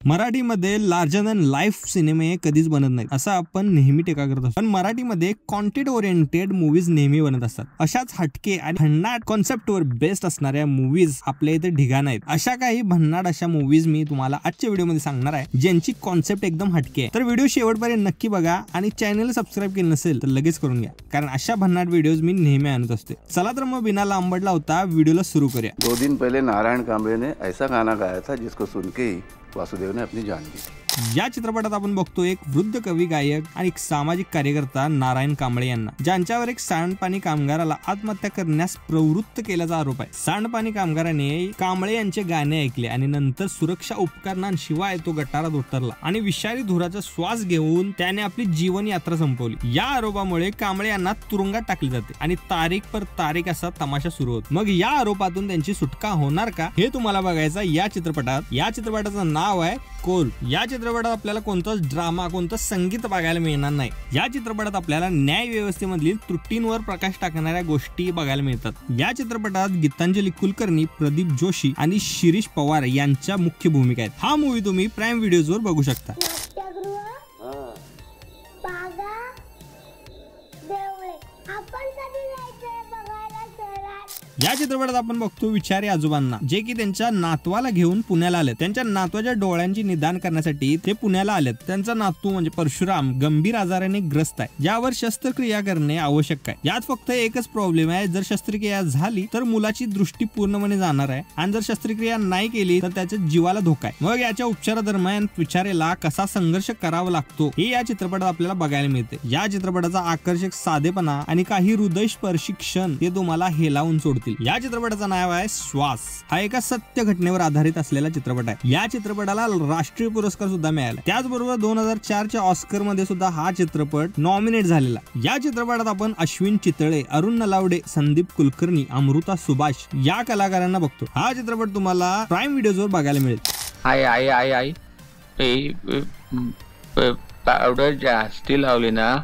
मराठीमध्ये larger than life सिनेमे कधीच बनत नाहीत असं आपण नेहमी टीका करत असतो, पण मराठीमध्ये कॉन्टेंट ओरिएंटेड मूवीज नेहमी बनत असतात. अशाच हटके आणि भन्नाट कॉन्सेप्टवर बेस्ड असणाऱ्या मूवीज आपल्या इथे ढिगाण आहेत. अशा काही भन्नाट अशा मूवीज मी तुम्हाला आजच्या व्हिडिओमध्ये सांगणार आहे, ज्यांची कॉन्सेप्ट एकदम हटके आहे. तर व्हिडिओ शेवटपर्यंत नक्की बघा आणि चॅनल सबस्क्राईब केलं नसेल तर लगेच करून घ्या, कारण अशा भन्नाट व्हिडिओज मी नेहमी आणत असते. चला तर मग बिना लांबड लावता व्हिडिओला सुरू करूया. 2 दिन पहले नारायण कांबळे ने ऐसा गाना गाया था जिसको सुन के ही वासुदेव ने अपनी जान दी थी. या चित्रपटात आपण बघतो एक वृद्ध कवी, गायक आणि एक सामाजिक कार्यकर्ता नारायण कांबळे यांना, ज्यांच्यावर एक सांडपाणी कामगाराला आत्महत्या करण्यास प्रवृत्त केल्याचा आरोप आहे. सांडपाणी कामगाराने कांबळे यांचे गाणे ऐकले आणि नंतर सुरक्षा उपकरणांशिवाय तो गटारात उतरला आणि विषारी धुराचा श्वास घेऊन त्याने आपली जीवन यात्रा संपवली. या आरोपामुळे कांबळे यांना तुरुंगात टाकले जाते आणि तारीख पर तारीख असा तमाशा सुरू होतो. मग या आरोपातून त्यांची सुटका होणार का हे तुम्हाला बघायचं या चित्रपटात. या चित्रपटाचं नाव आहे कोल. या चित्रपटात आपल्याला कोणताच ड्रामा, कोणतं संगीत बघायला मिळणार नाही. या चित्रपटात आपल्याला न्याय व्यवस्थेमधील त्रुटींवर प्रकाश टाकणाऱ्या गोष्टी बघायला मिळतात. या चित्रपटात गीतांजली कुलकर्णी, प्रदीप जोशी आणि शिरीष पवार यांच्या मुख्य भूमिका आहेत. हा मूवी तुम्ही प्राईम व्हिडिओजवर बघू शकता. या चित्रपटात आपण बघतो विचारी आजोबांना, जे की त्यांच्या नातवाला घेऊन पुण्याला आले. त्यांच्या नातवाच्या डोळ्यांची निदान करण्यासाठी ते पुण्याला आलेत. त्यांचा नातू म्हणजे परशुराम गंभीर आजाराने ग्रस्त आहे, ज्यावर शस्त्रक्रिया करणे आवश्यक आहे. यात फक्त एकच प्रॉब्लेम आहे, जर शस्त्रक्रिया झाली तर मुलाची दृष्टी पूर्णपणे जाणार आहे आणि जर शस्त्रक्रिया नाही केली तर त्याच्या जीवाला धोका आहे. मग याच्या उपचारादरम्यान विचारेला कसा संघर्ष करावा लागतो हे या चित्रपटात आपल्याला बघायला मिळते. या चित्रपटाचा आकर्षक साधेपणा आणि काही हृदयस्पर्शी क्षण हे तुम्हाला हेलावून सोडतील. या चित्रपटाचं नाव आहे श्वास. हा एका सत्य घटनेवर आधारित असलेला चित्रपट आहे. या चित्रपटाला राष्ट्रीय पुरस्कार सुद्धा मिळाला. त्याचबरोबर 2004 च्या ऑस्कर मध्ये सुद्धा हा चित्रपट नॉमिनेट झालेला. या चित्रपटात आपण अश्विन चितळे, अरुण नलावडे, संदीप कुलकर्णी, अमृता सुभाष या कलाकारांना बघतो. हा चित्रपट तुम्हाला प्राईम व्हिडिओजवर बघायला मिळेल. आई पावडर जास्ती लावली ना.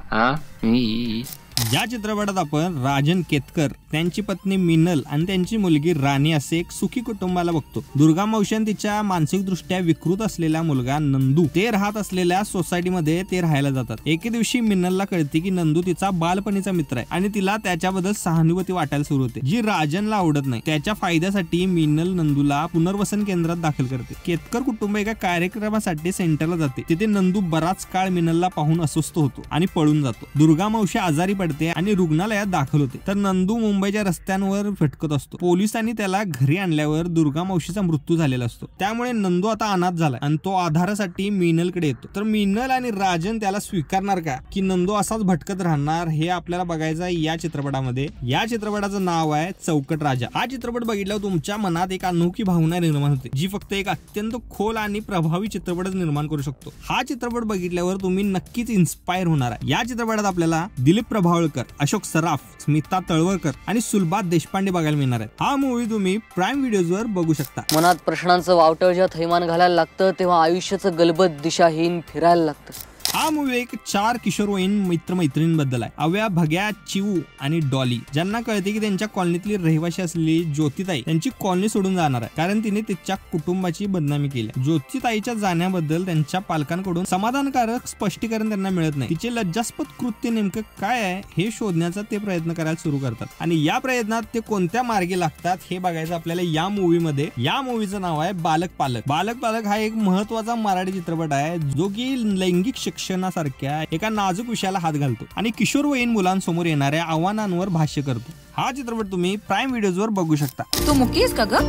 या चित्रपटात आपण राजन केतकर, त्यांची पत्नी मिनल आणि त्यांची मुलगी राणी असे एक सुखी कुटुंबाला बघतो. दुर्गा मावशी तिच्या मानसिक दृष्ट्या विकृत असलेला मुलगा नंदू ते राहत असलेल्या सोसायटीमध्ये ते राहायला जातात. एके दिवशी मिनलला कळते की नंदू तिचा बालपणीचा मित्र आहे आणि तिला त्याच्याबद्दल सहानुभूती वाटायला सुरू होते, जी राजनला आवडत नाही. त्याच्या फायद्यासाठी मिनल नंदूला पुनर्वसन केंद्रात दाखल करते. केतकर कुटुंब एका कार्यक्रमासाठी सेंटरला जाते. तिथे नंदू बराच काळ मिनलला पाहून अस्वस्थ होतो आणि पळून जातो. दुर्गा मावशी आजारी पडते आणि रुग्णालयात दाखल होते, तर नंदू मुंबईच्या रस्त्यांवर भटकत असतो. पोलिसांनी त्याला घरी आणल्यावर दुर्गा मावशीचा मृत्यू झालेला असतो. त्यामुळे नंदू आता अनाथ झालाय आणि तो आधारासाठी मिनलकडे येतो. तर मिनल आणि राजन त्याला स्वीकारणार का, की नंदू असाच भटकत राहणार हे आपल्याला बघायचं आहे या चित्रपटामध्ये. या चित्रपटाचं नाव आहे चौकट राजा. हा चित्रपट बघितल्यावर तुमच्या मनात एक अनोखी भावना निर्माण होते, जी फक्त एक अत्यंत खोल आणि प्रभावी चित्रपटच निर्माण करू शकतो. हा चित्रपट बघितल्यावर तुम्ही नक्कीच इन्स्पायर होणार आहे. या चित्रपटात आपल्याला दिलीप प्रभावळकर, अशोक सराफ, स्मिता तळवळकर आणि सुलभा देशपांडे बघायला मिळणार आहेत. हा मूवी तुम्ही प्राईम व्हिडिओजवर बघू शकता. मनात प्रश्नांचं वावटळ जेव्हा थैमान घालायला लागतं तेव्हा आयुष्याचं गलबत दिशाहीन फिरायला लागतं. हा मूवी एक 4 किशोरवयीन मित्रमैत्रिणींबद्दल आहे. अव्या, भग्या, चिवू आणि डॉली, ज्यांना कळते की त्यांच्या कॉलनीतली रहिवाशी असलेली ज्योतिताई त्यांची कॉलनी सोडून जाणार आहे, कारण तिने तिच्या कुटुंबाची बदनामी केली. ज्योतिताईच्या जाण्याबद्दल त्यांच्या पालकांकडून समाधानकारक स्पष्टीकरण त्यांना मिळत नाही. तिचे लज्जास्पद कृत्य नेमकं काय आहे हे शोधण्याचा ते प्रयत्न करायला सुरू करतात आणि या प्रयत्नात ते कोणत्या मार्गे लागतात हे बघायचं आपल्याला या मूवीमध्ये. या मूवीचं नाव आहे बालक पालक. बालक पालक हा एक महत्वाचा मराठी चित्रपट आहे, जो की लैंगिक शिक्षणासारख्या एका नाजूक विषयाला हात घालतो आणि किशोरवयीन मुलांसमोर येणाऱ्या आव्हानांवर भाष्य करतो. हा चित्रपट तुम्ही प्राईम व्हिडिओजवर बघू शकता. तू मुकीस का ग?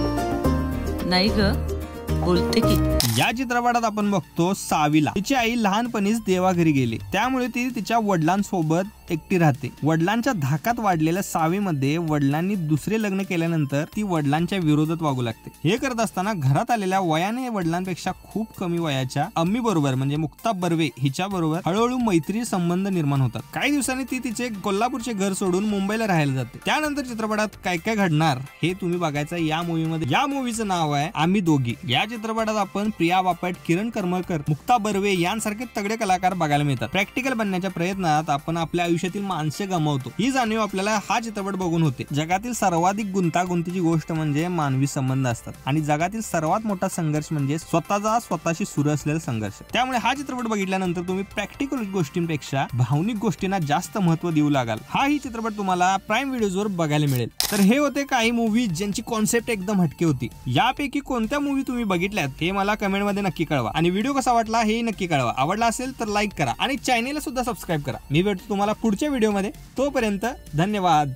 नाही ग, बोलते की. या चित्रपटात आपण बघतो सावीला. तिची आई लहानपणीच देवाघरी गेली, त्यामुळे ती तिच्या वडिलांसोबत एकटी राहते. वडिलांच्या धाकात वाढलेल्या सावीमध्ये वडिलांनी दुसरे लग्न केल्यानंतर ती वडिलांच्या विरोधात वागू लागते. हे करत असताना घरात आलेल्या वयाने वडिलांपेक्षा खूप कमी वयाच्या अम्मी बरोबर म्हणजे मुक्ता बर्वे हिच्या बरोबर हळूहळू मैत्री संबंध निर्माण होतात. काही दिवसांनी ती तिचे कोल्हापूरचे घर सोडून मुंबईला राहायला जाते. त्यानंतर चित्रपटात काय काय घडणार हे तुम्ही बघायचं या मूवीमध्ये. या मूवीचं नाव आहे आम्ही दोघी. या चित्रपटात आपण प्रिया बापट, किरण करमळकर, मुक्ता बर्वे यांसारखे तगडे कलाकार बघायला मिळतात. प्रॅक्टिकल बनण्याच्या प्रयत्नात आपण आपल्या आयुष्यातील माणसे गमावतो, ही जाणीव आपल्याला हा चित्रपट बघून होते. जगातील सर्वाधिक गुंतागुंतीची गोष्ट म्हणजे मानवी संबंध असतात आणि जगातील सर्वात मोठा संघर्ष म्हणजे स्वतःशी सुरू असलेला संघर्ष. त्यामुळे हा चित्रपट बघितल्यानंतर तुम्ही प्रॅक्टिकल गोष्टींपेक्षा भावनिक गोष्टींना जास्त महत्त्व देऊ लागाल. हा ही चित्रपट तुम्हाला प्राईम व्हिडिओजवर बघायला मिळेल. तर हे होते काही मूवी ज्यांची कॉन्सेप्ट एकदम हटके होती. यापैकी कोणत्या मूवी तुम्ही बघितल्यात हे मला कमेंट मध्ये नक्की कळवा आणि व्हिडिओ कसा वाटला हे नक्की कळवा. आवडला असेल तर लाईक करा आणि चॅनेलला सुद्धा सबस्क्राईब करा. मी भेटतो तुम्हाला पुढच्या व्हिडिओमध्ये. तोपर्यंत धन्यवाद.